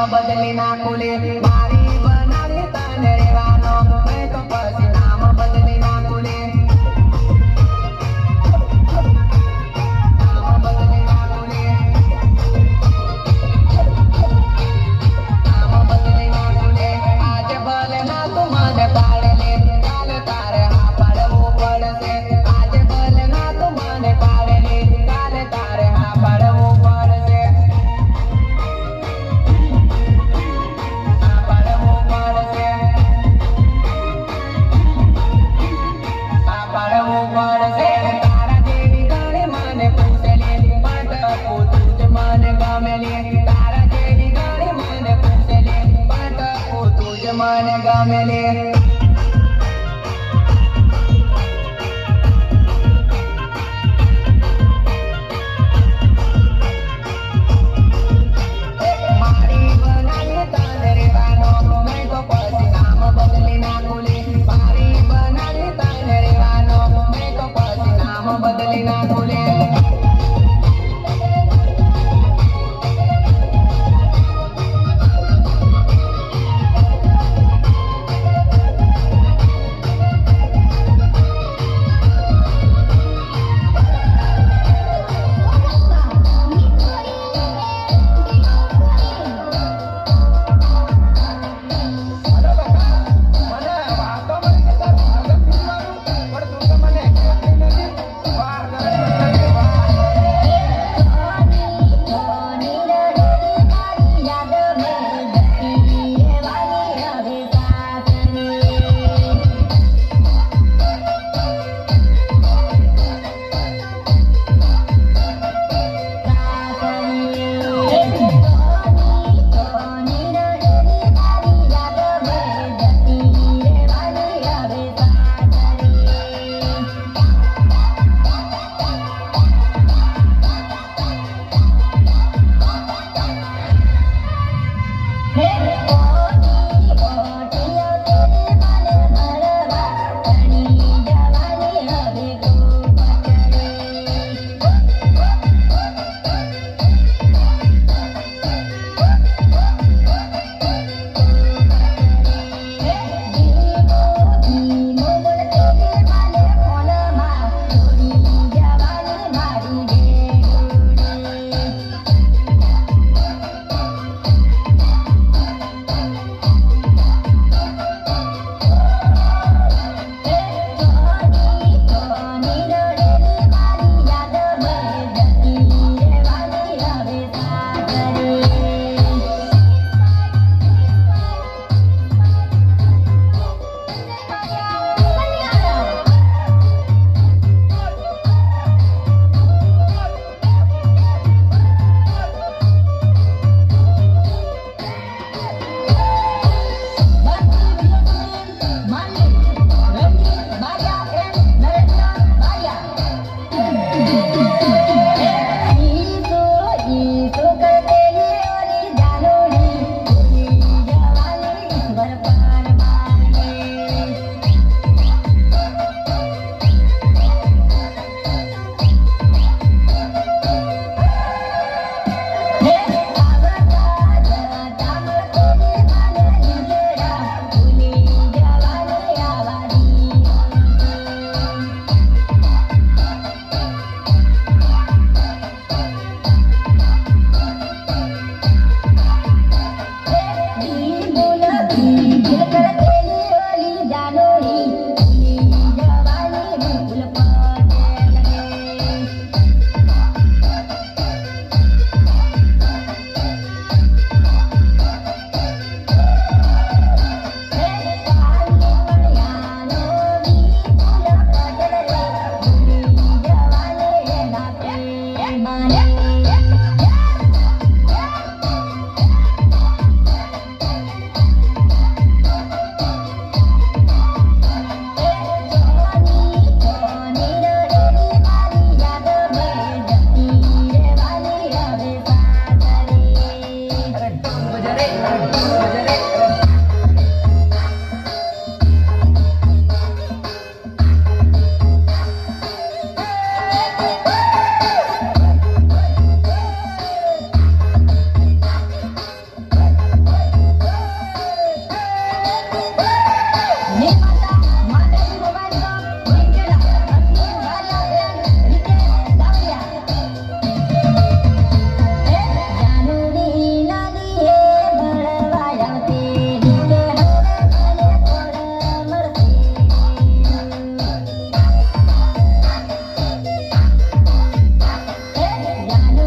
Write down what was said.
બદલી નાખું લે મારી બનાવી તને રેવાનો મેં તો પછી નામ બદલી નાખું લે નામ બદલી નાખું લે નામ બદલી નાખું લે આજે ભલે ના તું મને પાડે લે કાલે તારે હા પાડવું પડશે આજે ભલે ના તું મને પાડે લે કાલે તારે હા પાડવું પડશે મને ગમે લે મારી બનાવી તને રેવાનો મેં તો પછી નામ બદલી નાખું લે મારી બનાવી તને રેવાનો મેં તો પછી નામ બદલી નાખું લે Gujarat.